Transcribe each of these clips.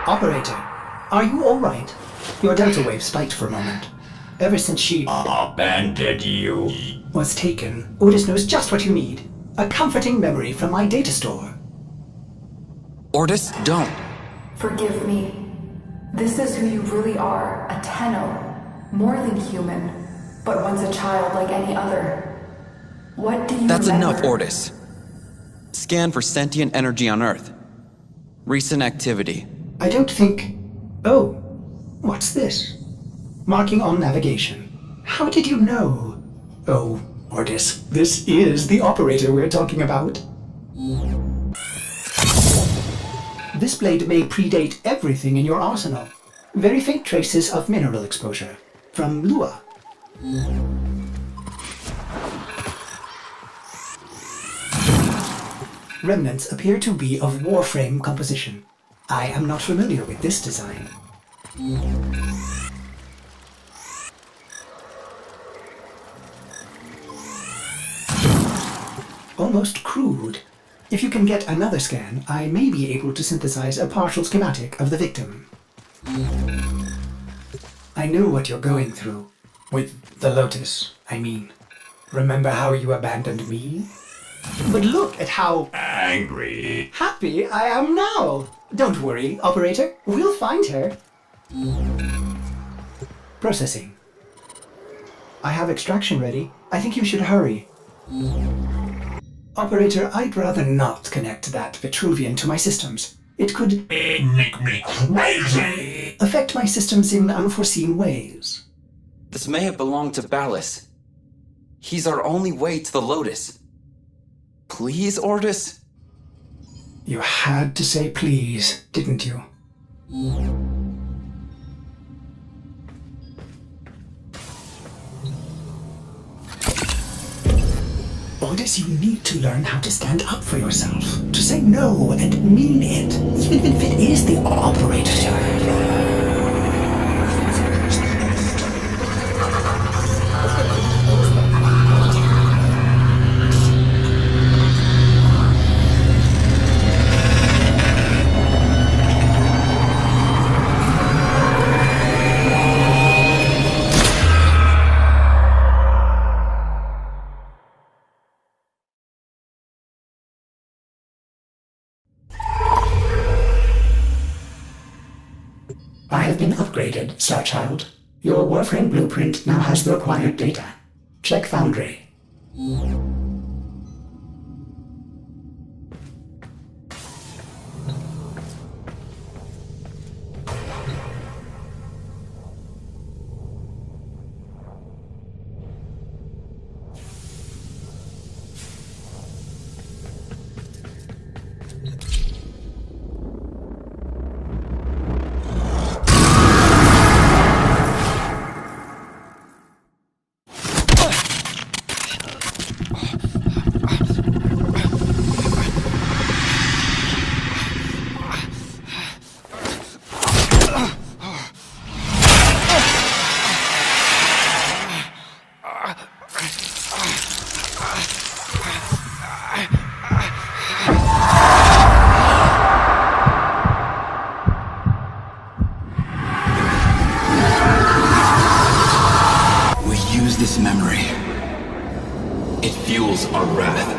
Operator, are you alright? Your delta wave spiked for a moment. Ever since she abandoned you. was taken, Otis knows just what you need. A comforting memory from my data store. Ortis, don't. Forgive me. This is who you really are, a Tenno. More than human, but once a child like any other. What do you That's remember? enough, Ortis. Scan for sentient energy on Earth. Recent activity. I don't think... Oh, what's this? Marking on navigation. How did you know? Oh, Ortis, this is the operator we're talking about. This blade may predate everything in your arsenal. Very faint traces of mineral exposure. From Lua. Remnants appear to be of Warframe composition. I am not familiar with this design. Almost crude. If you can get another scan, I may be able to synthesize a partial schematic of the victim. I know what you're going through. With the Lotus, I mean. Remember how you abandoned me? But look at how Angry. happy I am now! Don't worry, operator. We'll find her. Processing. I have extraction ready. I think you should hurry. Operator, I'd rather not connect that Vitruvian to my systems. It could Make me crazy. affect my systems in unforeseen ways. This may have belonged to Ballas. He's our only way to the Lotus. Please, Ortis? You had to say please, didn't you? Otis, you need to learn how to stand up for yourself. To say no and mean it, even if it is the operator. I have been upgraded, Starchild. Your Warframe blueprint now has the required data. Check Foundry. This memory. It fuels our wrath.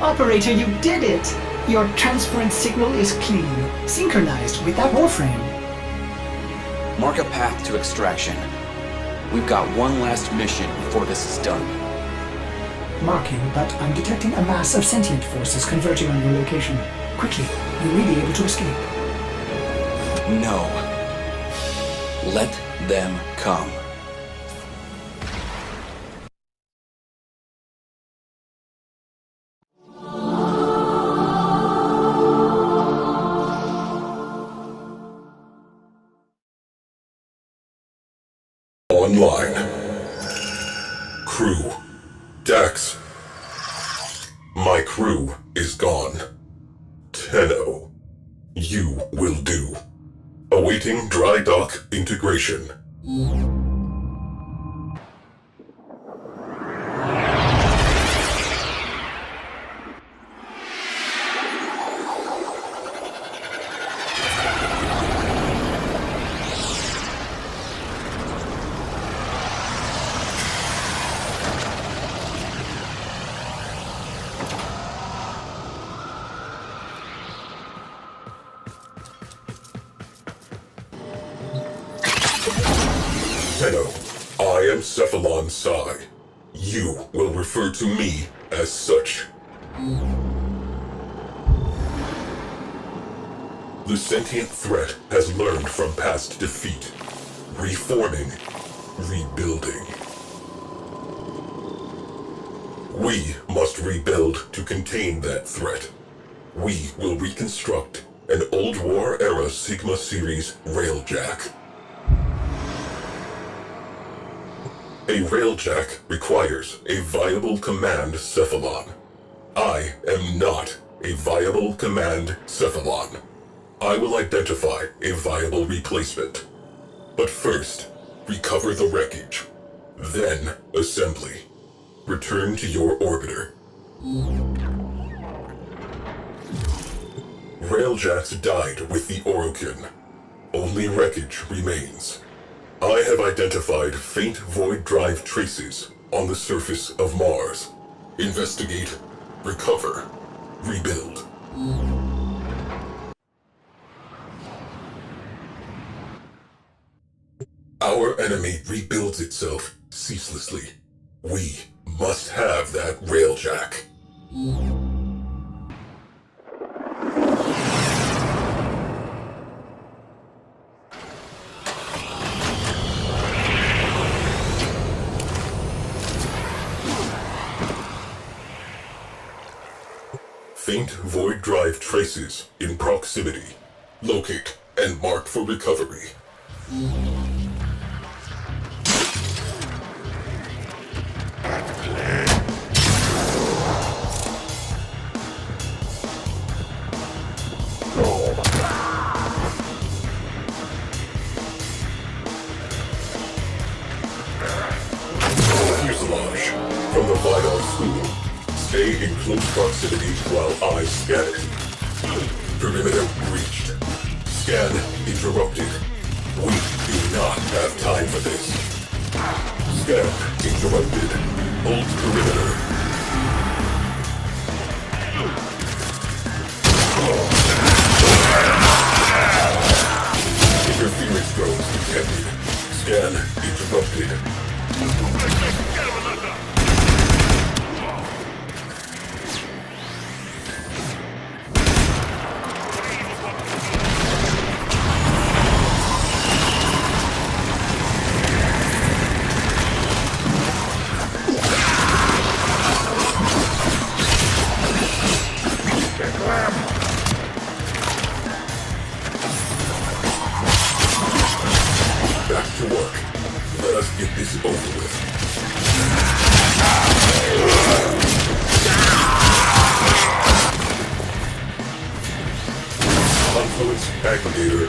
Operator, you did it! Your transference signal is clean, synchronized with that Warframe. Mark a path to extraction. We've got one last mission before this is done. Marking, but I'm detecting a mass of sentient forces converging on your location. Quickly, you may be able to escape. No. Let them come. Cephalon. Tenno. You will do. Awaiting dry dock integration. Tenno, I am Cephalon Psi. You will refer to me as such. The sentient threat has learned from past defeat. Reforming, rebuilding. We must rebuild to contain that threat. We will reconstruct an Old War-era Sigma Series Railjack. A Railjack requires a viable command Cephalon. I am not a viable command Cephalon. I will identify a viable replacement. But first, recover the wreckage. Then, assembly. Return to your orbiter. Railjacks died with the Orokin. Only wreckage remains. I have identified faint void drive traces on the surface of Mars. Investigate, recover, rebuild. Our enemy rebuilds itself ceaselessly. We must have that Railjack. Faint void drive traces in proximity. Locate and mark for recovery. Fuselage from the Vidal School. Stay in close proximity while I scan it. Perimeter breached. Scan interrupted. We do not have time for this. Scan interrupted. Hold perimeter. Interference drones detected. Scan interrupted. Back to work. Let us get this over with. Confluence aggregator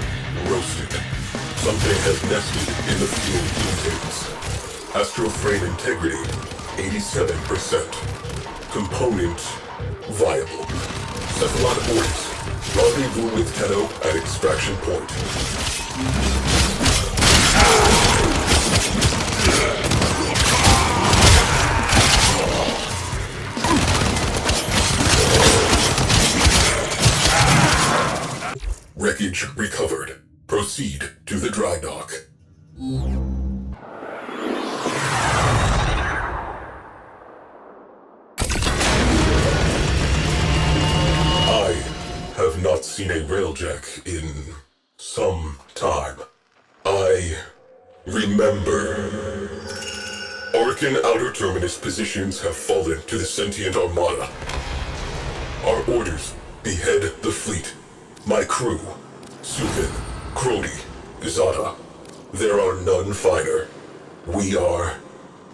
roasted. Something has nested in the fuel intakes. Astroframe integrity 87%. Component viable. Cephalon orders. Rendezvous with Tenno at extraction point. Wreckage recovered. Proceed to the dry dock. I have not seen a Railjack in some time. I remember. Orokin outer terminus positions have fallen to the sentient armada. Our orders: behead the fleet. My crew, Suvin, Crody, Zada. There are none finer. We are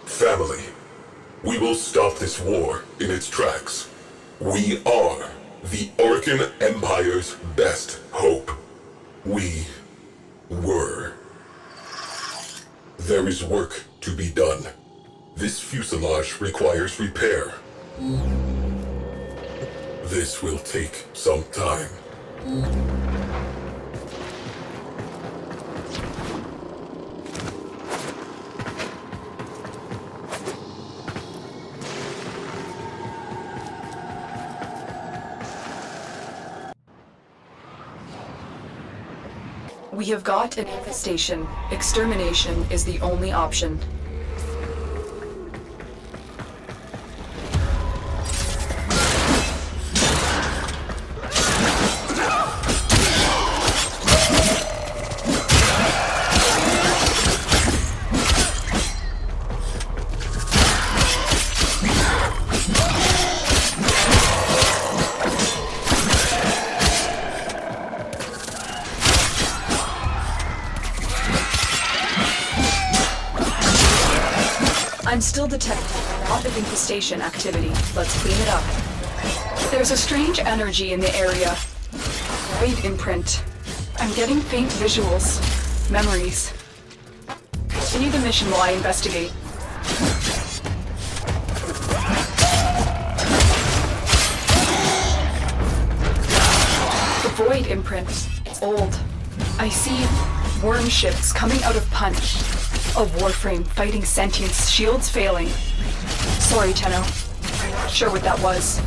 family. We will stop this war in its tracks. We are the Orcan Empire's best hope. We were. There is work to be done. This fuselage requires repair. This will take some time. We have got an infestation. Extermination is the only option. I'm still detecting a lot of infestation activity. Let's clean it up. There's a strange energy in the area. Void imprint. I'm getting faint visuals. Memories. Continue the mission while I investigate. The void imprint. It's old. I see worm ships coming out of punch. A Warframe fighting sentience, shields failing. Sorry, Tenno. I'm not sure what that was.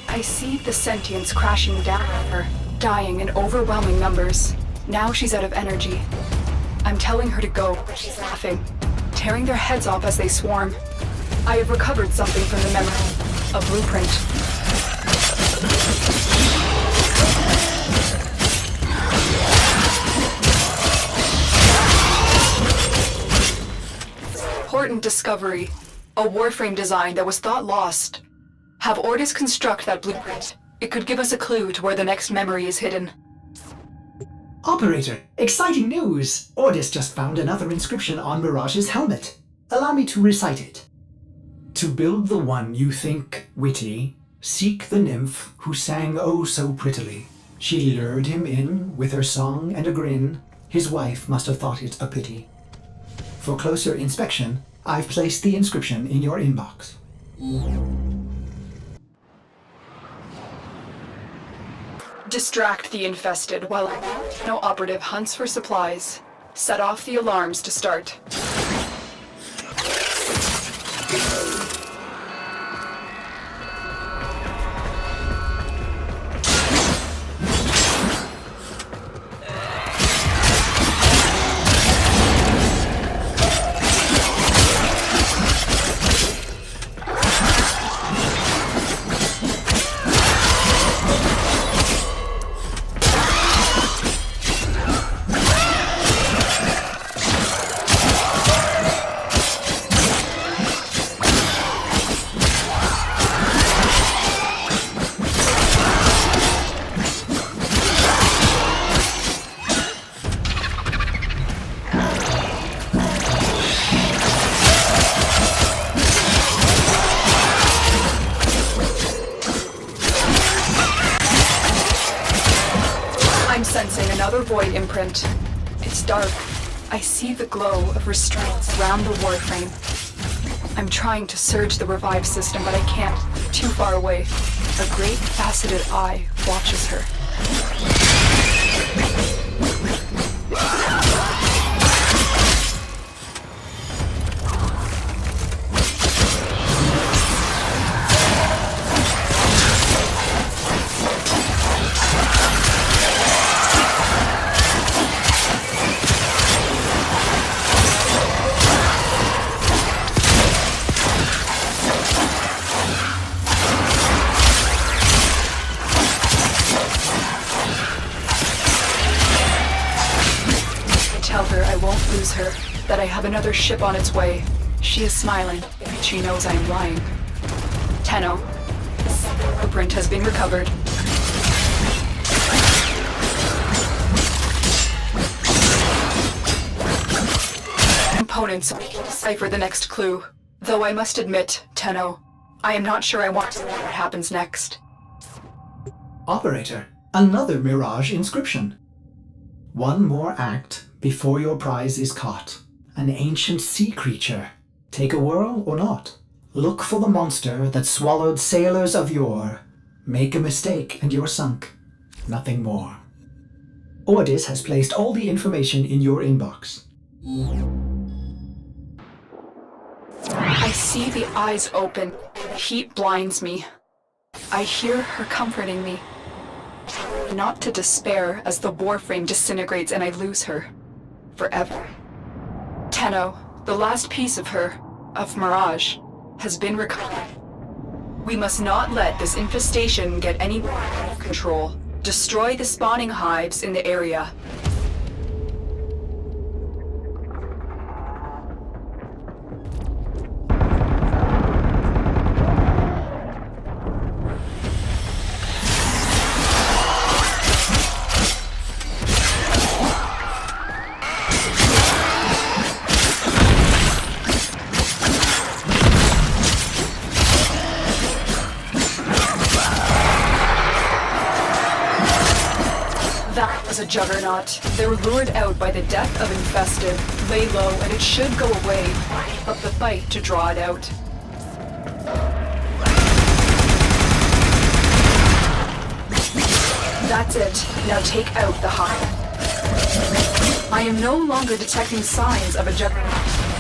I see the sentience crashing down on her, dying in overwhelming numbers. Now she's out of energy. I'm telling her to go, but she's laughing, tearing their heads off as they swarm. I have recovered something from the memory, a blueprint. Important discovery. A Warframe design that was thought lost. Have Ordis construct that blueprint. It could give us a clue to where the next memory is hidden. Operator, exciting news! Ordis just found another inscription on Mirage's helmet. Allow me to recite it. To build the one you think witty, seek the nymph who sang oh so prettily. She lured him in with her song and a grin. His wife must have thought it a pity. For closer inspection, I've placed the inscription in your inbox. Distract the infested while no operative hunts for supplies. Set off the alarms to start. Sensing another void imprint. It's dark. I see the glow of restraints around the Warframe. I'm trying to surge the revive system, but I can't. Too far away. A great faceted eye watches her. I won't lose her, that I have another ship on its way. She is smiling. She knows I am lying. Tenno. The print has been recovered. Components decipher the next clue. Though I must admit, Tenno, I am not sure I want to know what happens next. Operator, another Mirage inscription. One more act before your prize is caught. An ancient sea creature. Take a whirl or not. Look for the monster that swallowed sailors of yore. Make a mistake and you're sunk. Nothing more. Ordis has placed all the information in your inbox. I see the eyes open. The heat blinds me. I hear her comforting me. Not to despair as the Warframe disintegrates and I lose her. Forever. Tenno, the last piece of her, of Mirage, has been recovered. We must not let this infestation get any more out of control. Destroy the spawning hives in the area. A juggernaut. They were lured out by the death of infested. Lay low and it should go away. Up the fight to draw it out. That's it. Now take out the hive. I am no longer detecting signs of a juggernaut.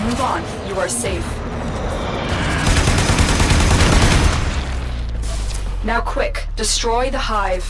Move on. You are safe. Now quick. Destroy the hive.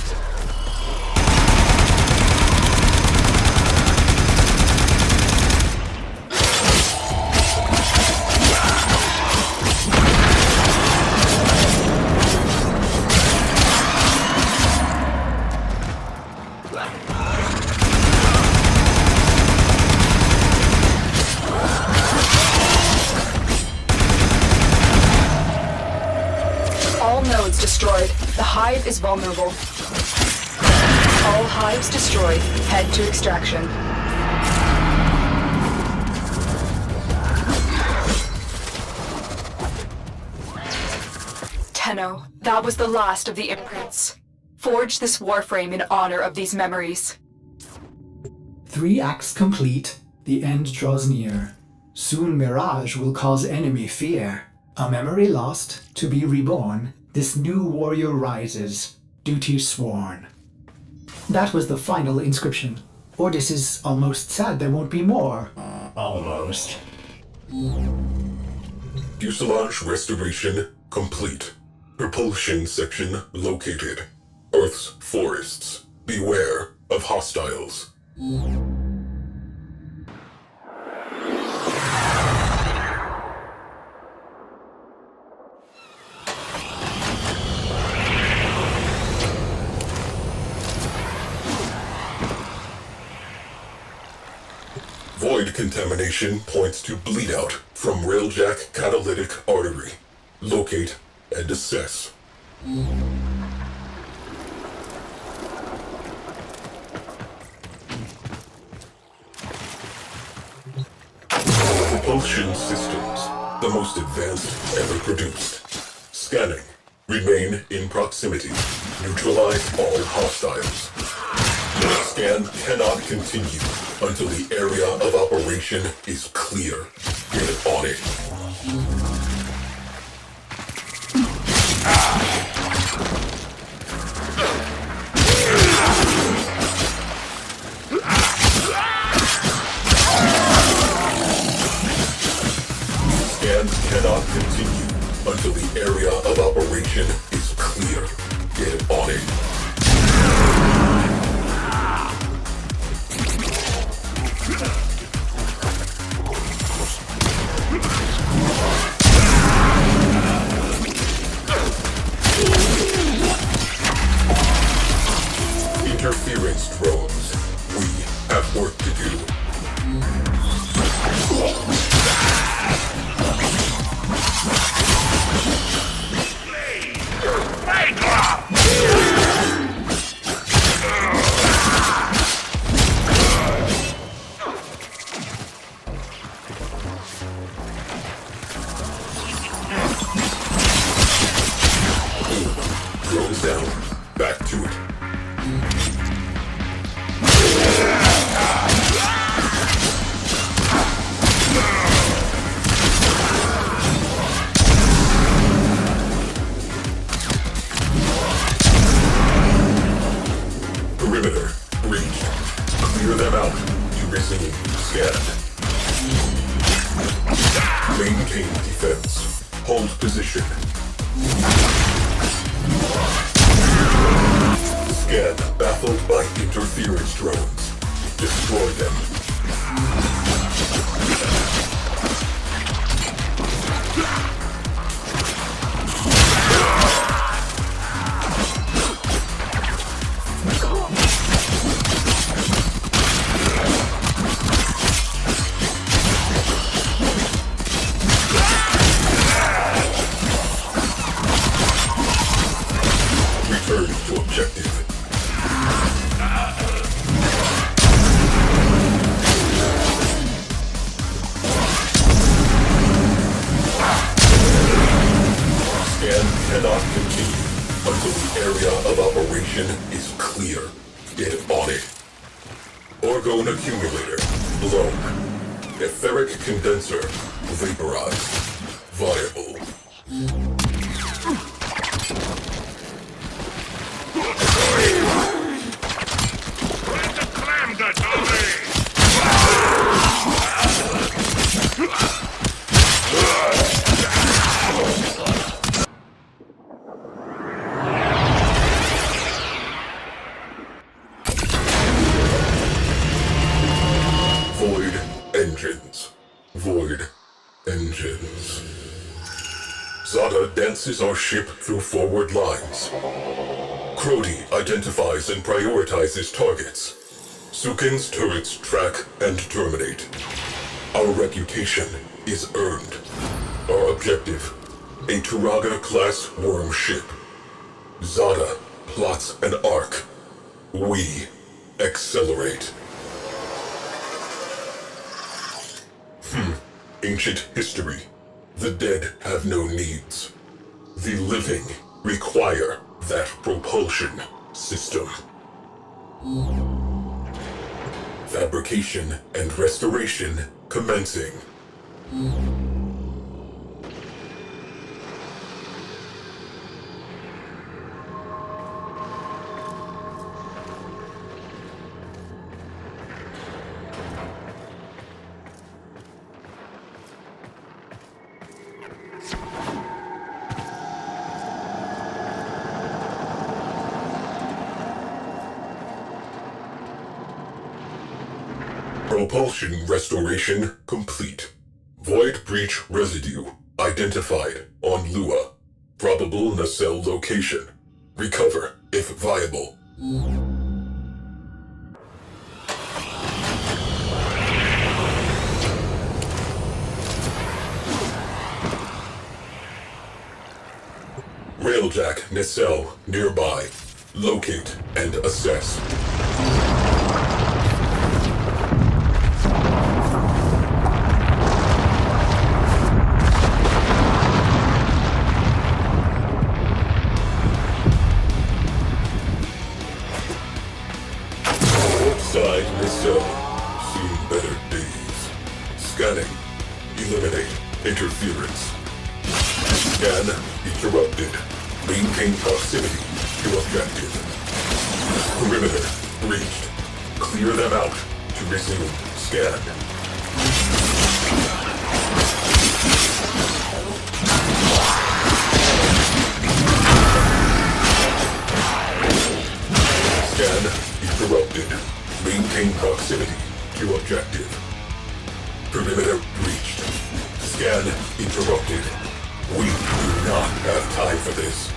Destroyed. The hive is vulnerable. All hives destroyed. Head to extraction. Tenno, that was the last of the imprints. Forge this Warframe in honor of these memories. 3 acts complete. The end draws near. Soon Mirage will cause enemy fear. A memory lost, to be reborn. This new warrior rises, duty sworn. That was the final inscription. Ordis is almost sad there won't be more. Almost. Fuselage restoration complete. Propulsion section located. Earth's forests. Beware of hostiles. Void contamination points to bleed out from Railjack catalytic artery. Locate and assess. Propulsion systems, the most advanced ever produced. Scanning. Remain in proximity. Neutralize all hostiles. The scan cannot continue until the area of operation is clear. Get on it. Scans cannot continue until the area of operation is clear. Get on it. Interference drones. We have work to do. Drone's down. Back to it. Perimeter breached. Clear them out to resume scan. Maintain defense. Hold position. Scan baffled by interference drones. Destroy them. Return to objective. Scan cannot continue until the area of operation is clear. Get on it. Orgone accumulator blown. Etheric condenser vaporized. Viable. Void engines. Void engines. Zada dances our ship through forward lines. Crody identifies and prioritizes targets. Sukin's turrets track and terminate. Our reputation is earned. Our objective, a Turaga-class worm ship. Zada plots an arc. We accelerate. Ancient history. The dead have no needs. The living require that propulsion system. Fabrication and restoration commencing. Propulsion restoration complete. Void breach residue identified on Lua. Probable nacelle location. Recover if viable. Railjack nacelle nearby. Locate and assess. Side nacelle. Seen better days. Scanning. Eliminate interference. Scan interrupted. Maintain proximity to objective. Perimeter breached. Clear them out to resume scan. Scan interrupted. Maintain proximity to objective. Perimeter breached. Scan interrupted. We do not have time for this.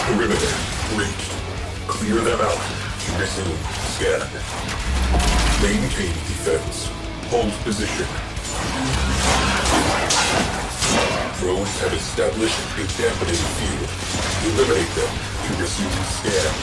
Perimeter breached. Clear them out to Resume scan. Maintain defense. Hold position. Drones have established a dampening field. Eliminate them to resume scan.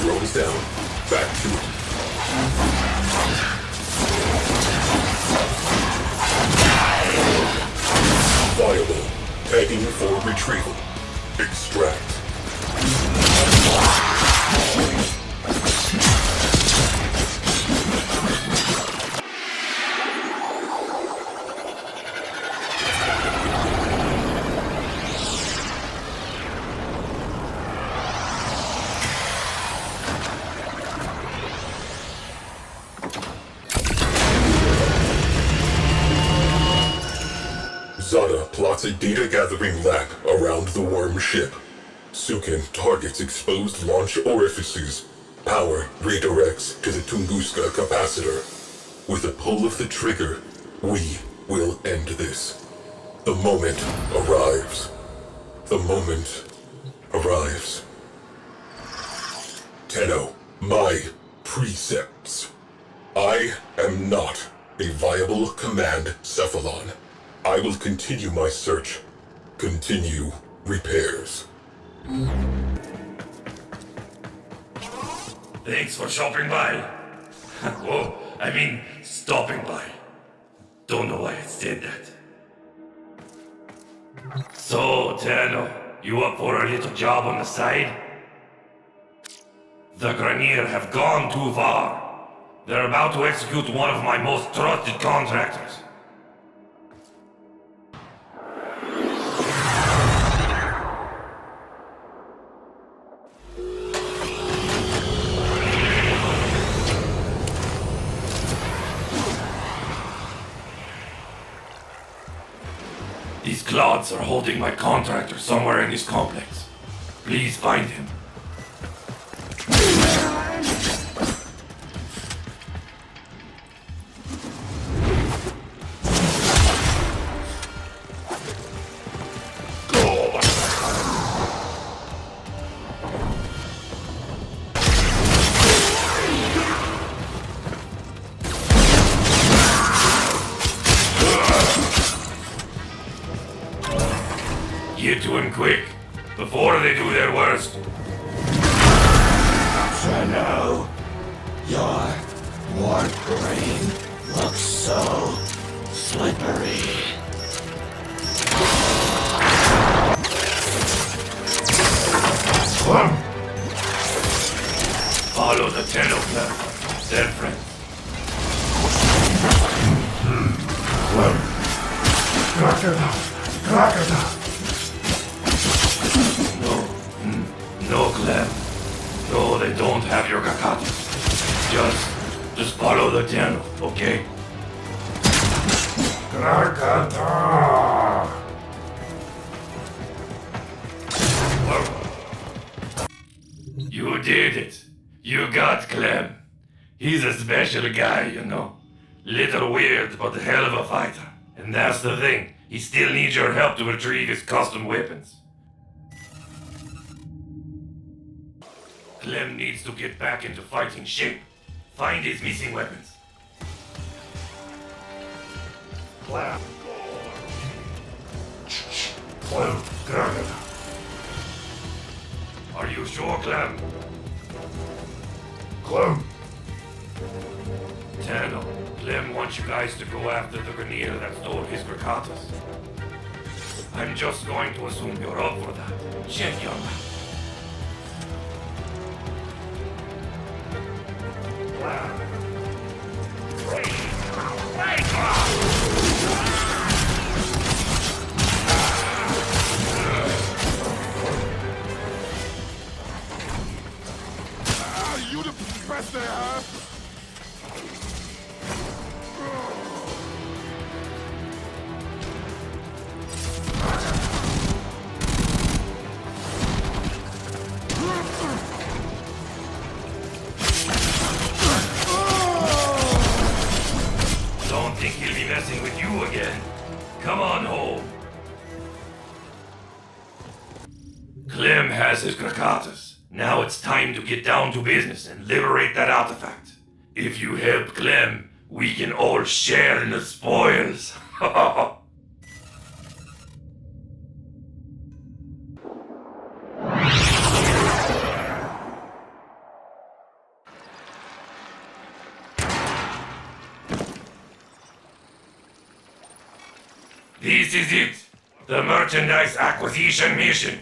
Drones down. Back to it. Viable. Tagging for retrieval. Extract. Zada plots a data-gathering lab around the worm ship. Sukin targets exposed launch orifices. Power redirects to the Tunguska capacitor. With a pull of the trigger, we will end this. The moment arrives. The moment arrives. Tenno, my precepts. I am not a viable command cephalon. I will continue my search. Continue repairs. Thanks for shopping by. Whoa, I mean, stopping by. Don't know why I said that. So, Tenno, you up for a little job on the side? The Grenier have gone too far. They're about to execute one of my most trusted contractors. These clods are holding my contractor somewhere in this complex. Please find him. Get to him quick, before they do their worst. Tenno, your Warframe looks so slippery. Follow the Tenno plan. They're friends. No, Clem. No, they don't have your Kakatas. Just follow the Tenno, okay? You did it. You got Clem. He's a special guy, you know. Little weird, but a hell of a fighter. And that's the thing. He still needs your help to retrieve his custom weapons. Clem needs to get back into fighting shape. Find his missing weapons. Clem. Are you sure, Clem? Clem. Tenno, Clem wants you guys to go after the Grenier that stole his Grakatas. I'm just going to assume you're up for that. Chef young man. You the best there, huh? Come on home. Clem has his Krakatas. Now it's time to get down to business and liberate that artifact. If you help Clem, we can all share in the spoils. This is it. The merchandise acquisition mission.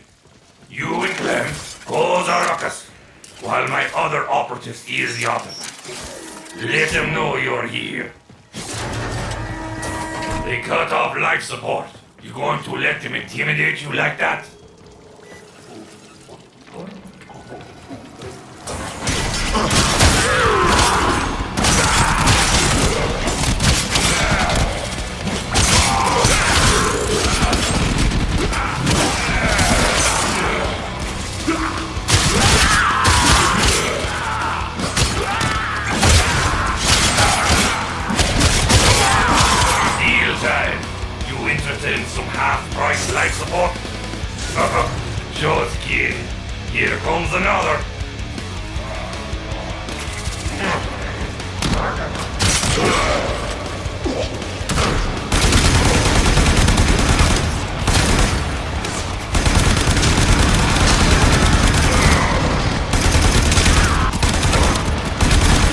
You and Clem cause a ruckus, while my other operative steals the artifact. Let them know you're here. They cut off life support. You going to let them intimidate you like that? In some half-price life support? Just kidding. Here comes another.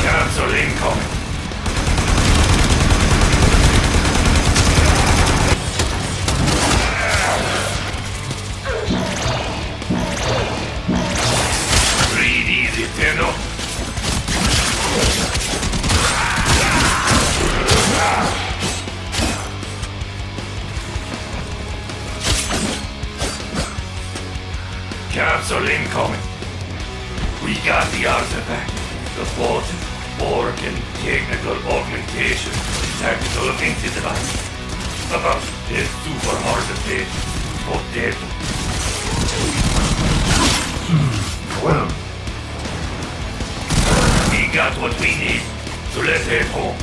Cancel incoming. Capsule incoming. We got the artifact. The Bolton, Organ, technical augmentation, tactical offensive device. It's super hard to take, but dead. Well, we got what we need, so let's head home.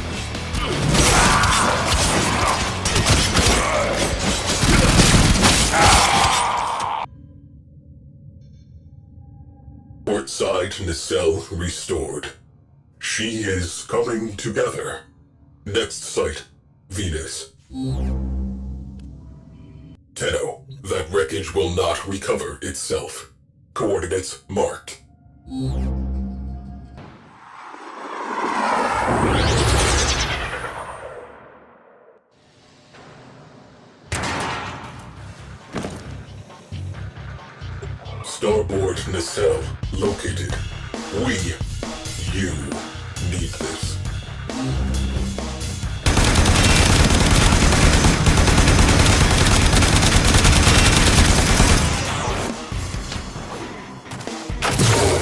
Portside nacelle restored. She is coming together. Next site, Venus. Tenno, that wreckage will not recover itself. Coordinates marked. Starboard nacelle located. You need this.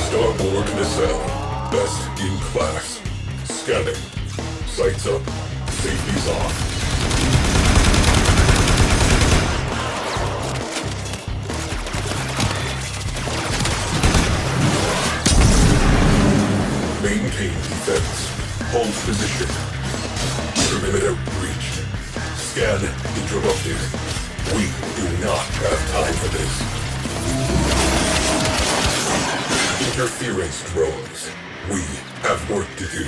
Starboard nacelle. Best in class. Scanning. Sights up. Safety's off. Maintain defense. Hold position. Perimeter breached. Scan interrupted. We do not have time for this. Interference drones. We have work to do.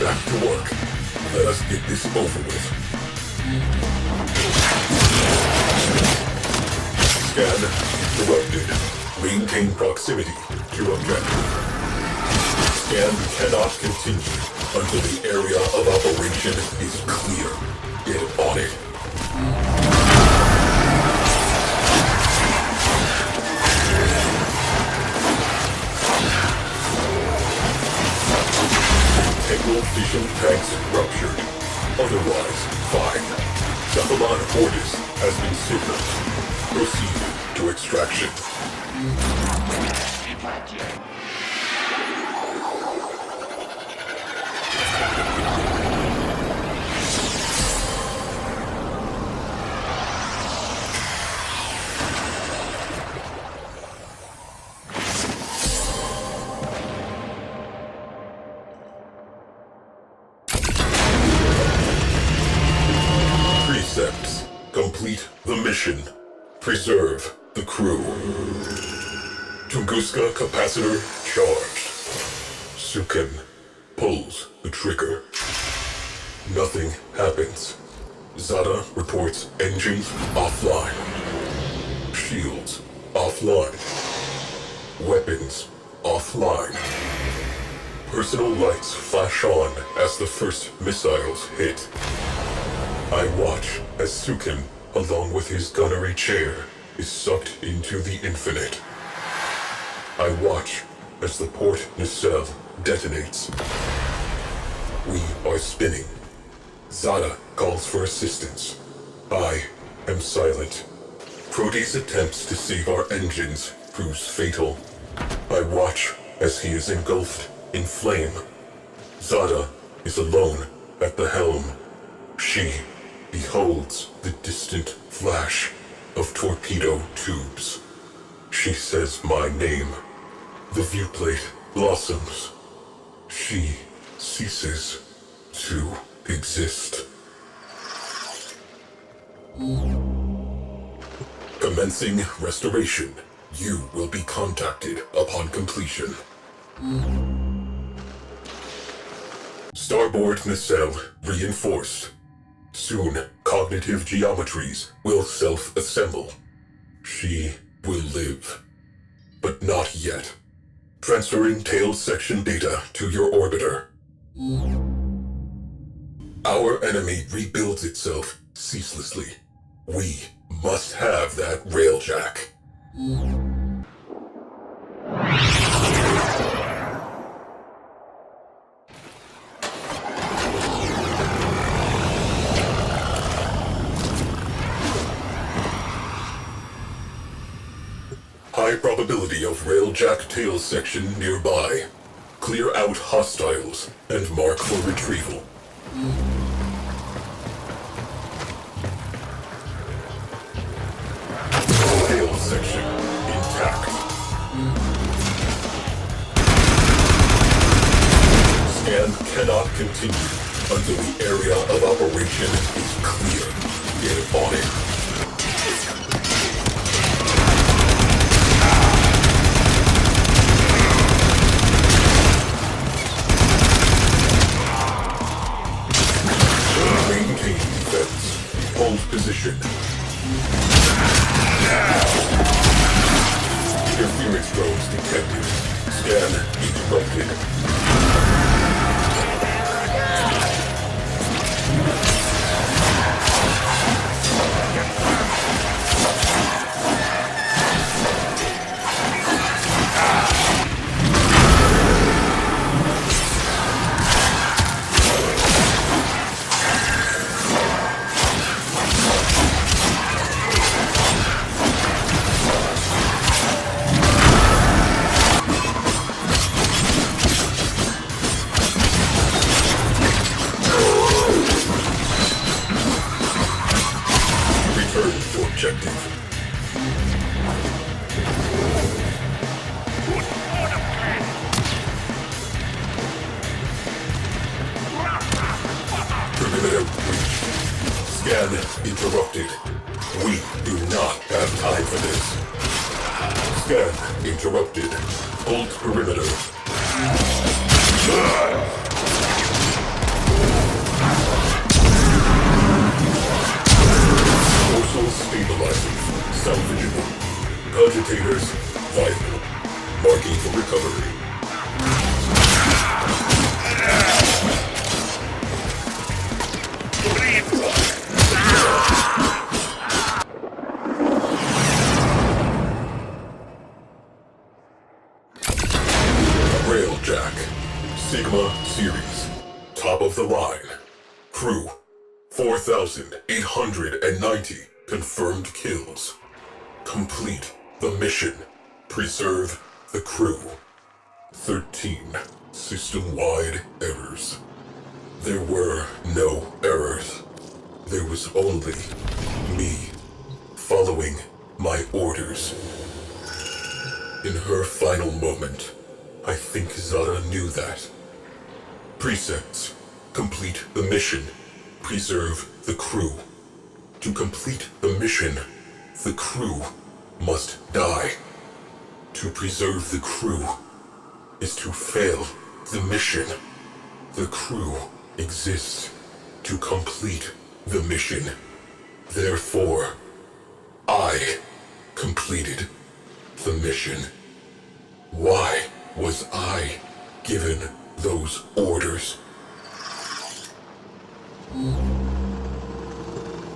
Back to work. Let us get this over with. Scan interrupted. Maintain proximity to objective. Scan cannot continue until the area of operation is clear. Get on it. Integral fission tanks ruptured. Otherwise, fine. Cephalon Ordis has been signaled. Proceed to extraction. Precepts. Complete the mission. Preserve the crew. Tunguska capacitor charged. Sukin pulls the trigger. Nothing happens. Zada reports engines offline. Shields offline. Weapons offline. Personal lights flash on as the first missiles hit. I watch as Sukin, along with his gunnery chair, is sucked into the infinite. I watch as the port nacelle detonates. We are spinning. Zada calls for assistance. I am silent. Proteus' attempts to save our engines proves fatal. I watch as he is engulfed in flame. Zada is alone at the helm. She beholds the distant flash of torpedo tubes. She says my name. The viewplate blossoms. She ceases to exist. Commencing restoration. You will be contacted upon completion. Starboard nacelle reinforced. Soon, cognitive geometries will self-assemble. She will live. But not yet. Transferring tail section data to your orbiter. Our enemy rebuilds itself ceaselessly. We must have that Railjack. High probability of Railjack tail section nearby. Clear out hostiles and mark for retrieval. Tail section intact. Scan cannot continue until the area of operation is clear. Get on it. Hold position. Interference drones detected. Scan interrupted. Scan interrupted. We do not have time for this. Scan interrupted. Hold perimeter. Dorsal stabilizers salvageable. Cogitators viable. Marking for recovery. Railjack. Sigma Series. Top of the line. Crew. 4,890 confirmed kills. Complete the mission. Preserve the crew. 13 system-wide errors. There were no errors. There was only me following my orders. In her final moment, I think Zara knew that. Precepts. Complete the mission. Preserve the crew. To complete the mission, the crew must die. To preserve the crew is to fail the mission. The crew exists to complete the mission. Therefore, I completed the mission. Why was I given those orders?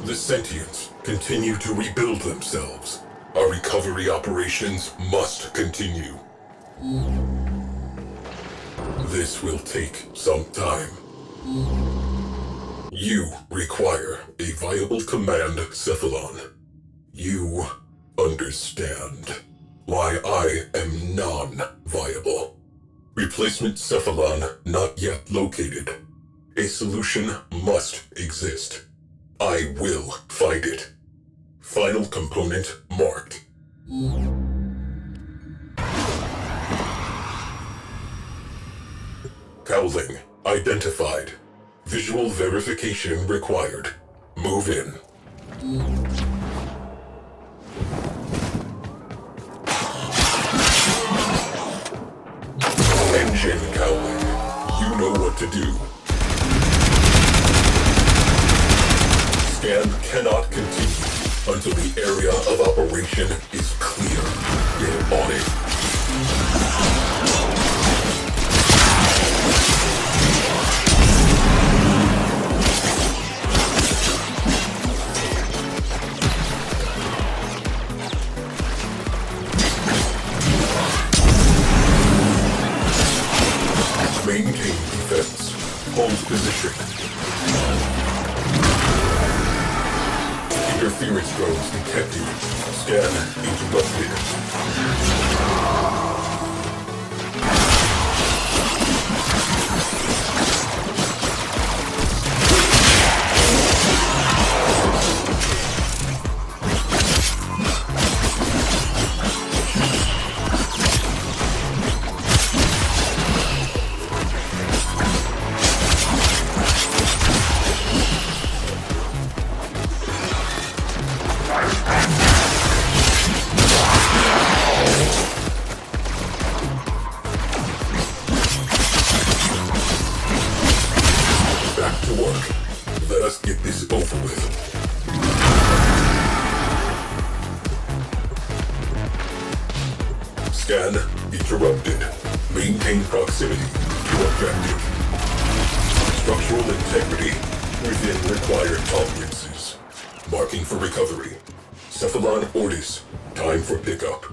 The sentients continue to rebuild themselves. Our recovery operations must continue. This will take some time. You require a viable command cephalon. You understand why I am non-viable. Replacement cephalon not yet located. A solution must exist. I will find it. Final component marked. Cowling identified. Visual verification required. Move in. Engine cowling. You know what to do. Scan cannot continue until the area of operation is clear. Get on it. Maintain defense. Hold position. Interference drones detected. Scan interrupted. Back to work. Let us get this over with. Scan interrupted. Maintain proximity to objective. Structural integrity within required tolerances. Marking for recovery. Cephalon Ortis. Time for pickup.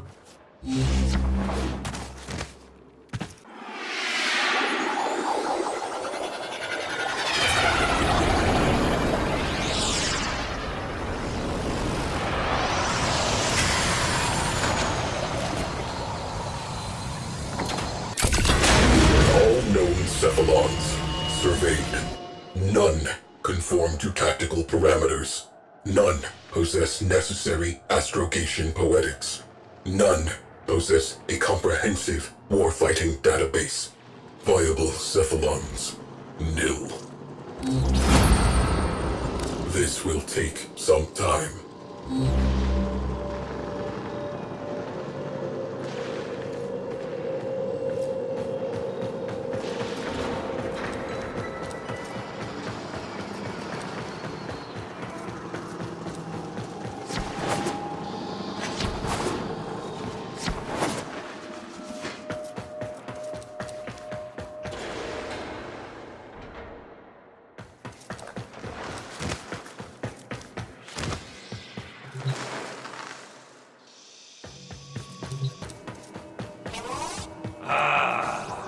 Cephalons surveyed. None conform to tactical parameters. None possess necessary astrogation poetics. None possess a comprehensive warfighting database. Viable cephalons, nil. This will take some time.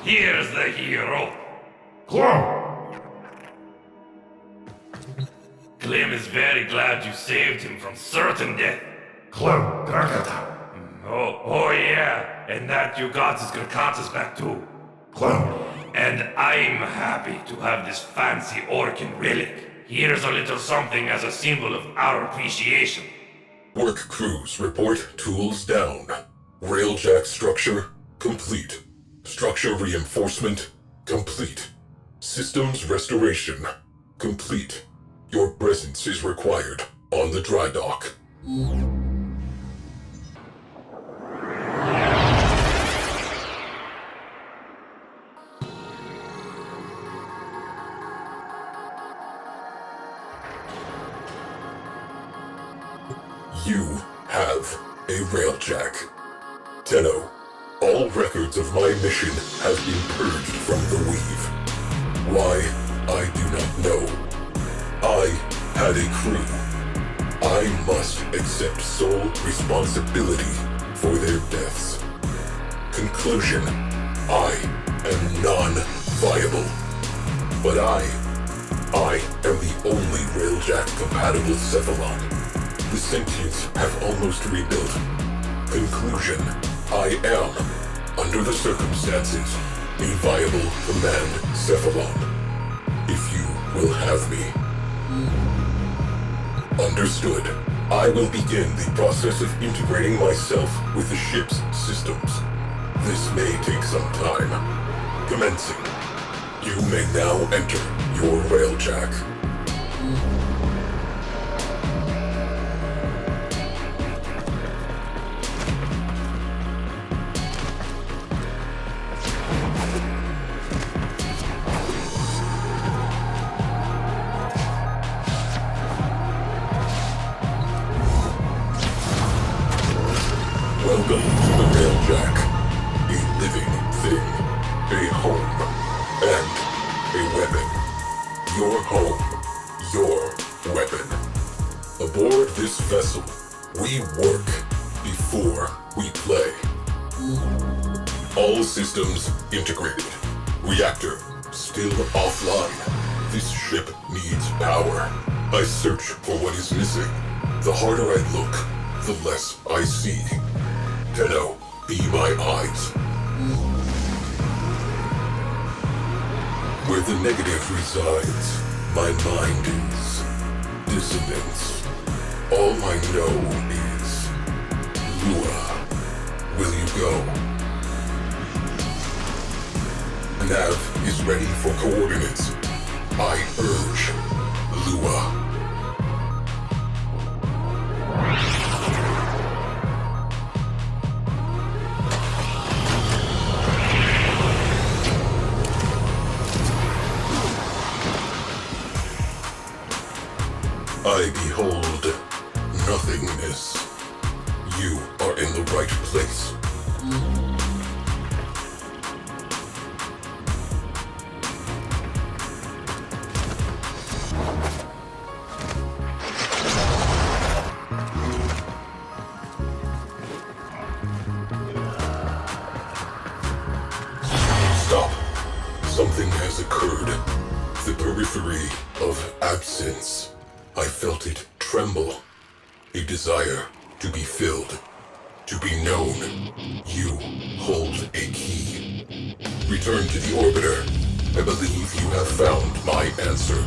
Here's the hero. Clem is very glad you saved him from certain death. Clem, oh yeah, and that you got his Garkantas back too. Clem. And I'm happy to have this fancy Orkin relic. Here's a little something as a symbol of our appreciation. Work crews report tools down. Railjack structure complete. Structure reinforcement complete. Systems restoration complete. Your presence is required on the dry dock. You have a Railjack. Tenno, all records of my mission have been purged from the Weave. Why, I do not know. I had a crew. I must accept sole responsibility for their deaths. Conclusion, I am non-viable. But I am the only Railjack-compatible Cephalon. The sentients have almost rebuilt. Conclusion, I am, under the circumstances, a viable command Cephalon. If you will have me. Understood. I will begin the process of integrating myself with the ship's systems. This may take some time. Commencing. You may now enter your Railjack. Welcome to the Railjack. A living thing, a home, and a weapon. Your home, your weapon. Aboard this vessel, we work before we play. All systems integrated. Reactor still offline. This ship needs power. I search for what is missing. The harder I look, the less I see. Tenno, be my eyes. Where the negative resides, my mind is dissonance. All I know is Lua. Will you go? Nav is ready for coordinates. I urge Lua. I behold nothingness. You are in the right place. Stop. Something has occurred. The periphery of absence. I felt it tremble. A desire to be filled, to be known. You hold a key. Return to the orbiter. I believe you have found my answer.